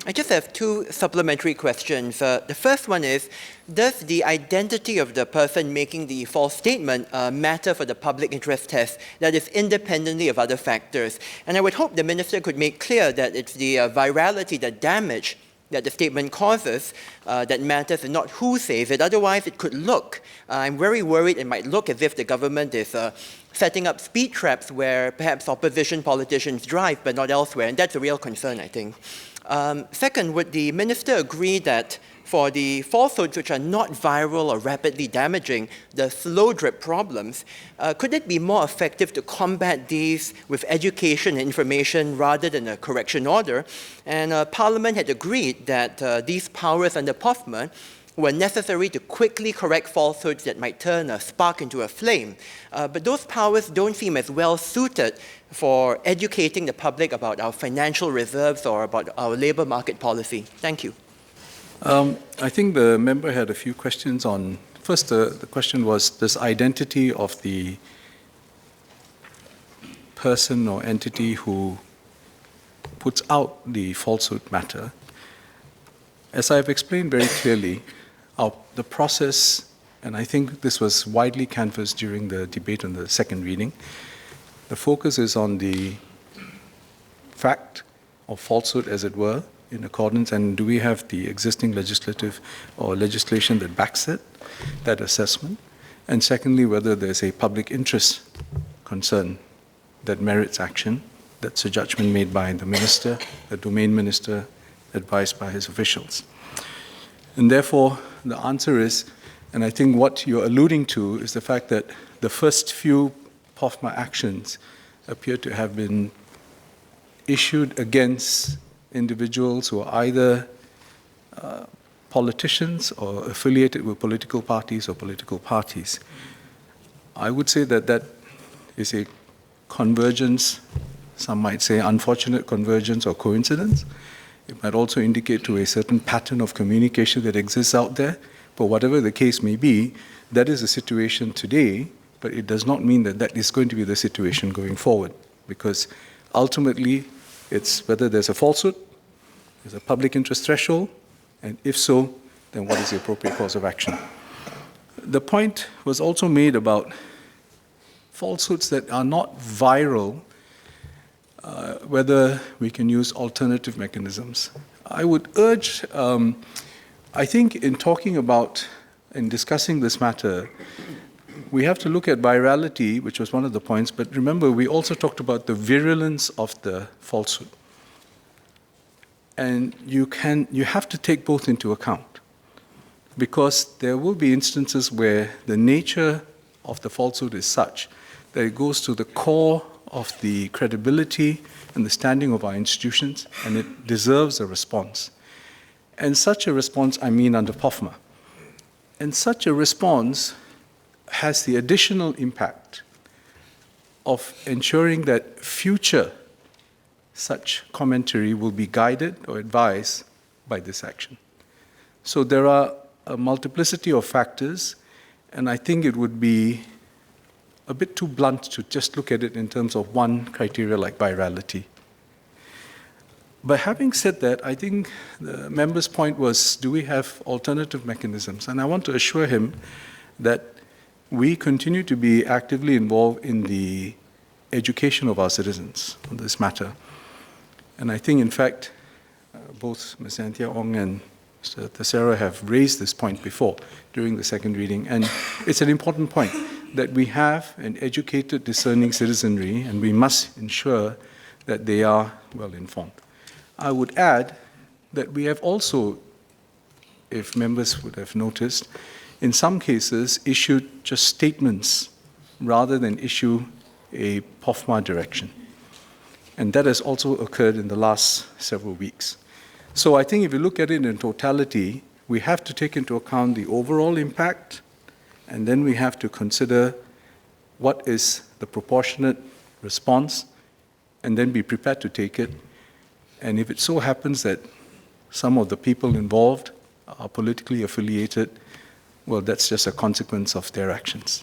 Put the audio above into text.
I just have two supplementary questions. The first one is, does the identity of the person making the false statement matter for the public interest test, that is independently of other factors? And I would hope the Minister could make clear that it's the virality, the damage that the statement causes that matters and not who says it. Otherwise, it could look, I'm very worried it might look as if the government is setting up speed traps where perhaps opposition politicians drive but not elsewhere, and that's a real concern, I think. Second, would the Minister agree that for the falsehoods which are not viral or rapidly damaging, the slow drip problems, could it be more effective to combat these with education and information rather than a correction order? And Parliament had agreed that these powers under POFMA were necessary to quickly correct falsehoods that might turn a spark into a flame. But those powers don't seem as well suited for educating the public about our financial reserves or about our labour market policy. Thank you. I think the member had a few questions on, first the question was this identity of the person or entity who puts out the falsehood matter. As I've explained very clearly, the process, and I think this was widely canvassed during the debate on the second reading, the focus is on the fact of falsehood, as it were, in accordance, and do we have the existing legislative or legislation that backs it, that assessment? And secondly, whether there's a public interest concern that merits action. That's a judgment made by the minister, the domain minister, advised by his officials. And therefore, the answer is, and I think what you're alluding to is the fact that the first few POFMA actions appear to have been issued against individuals who are either politicians or affiliated with political parties or political parties. I would say that that is a convergence, some might say unfortunate convergence or coincidence. It might also indicate to a certain pattern of communication that exists out there. But whatever the case may be, that is the situation today, but it does not mean that that is going to be the situation going forward, because ultimately it's whether there's a falsehood, there's a public interest threshold, and if so, then what is the appropriate course of action? The point was also made about falsehoods that are not viral, whether we can use alternative mechanisms. I would urge, I think in talking about and discussing this matter, we have to look at virality, which was one of the points, but remember, we also talked about the virulence of the falsehood. And you have to take both into account, because there will be instances where the nature of the falsehood is such that it goes to the core of the credibility and the standing of our institutions, and it deserves a response. And such a response, I mean under POFMA. And such a response has the additional impact of ensuring that future such commentary will be guided or advised by this action. So there are a multiplicity of factors, and I think it would be a bit too blunt to just look at it in terms of one criteria like virality. But having said that, I think the member's point was, do we have alternative mechanisms? And I want to assure him that we continue to be actively involved in the education of our citizens on this matter. And I think, in fact, both Ms. Anthea Ong and Mr. Theseira have raised this point before during the second reading. And it's an important point that we have an educated, discerning citizenry, and we must ensure that they are well informed. I would add that we have also, if members would have noticed, in some cases issued just statements rather than issue a POFMA direction. And that has also occurred in the last several weeks. So I think if you look at it in totality, we have to take into account the overall impact, and then we have to consider what is the proportionate response, and then be prepared to take it. And if it so happens that some of the people involved are politically affiliated, well, that's just a consequence of their actions.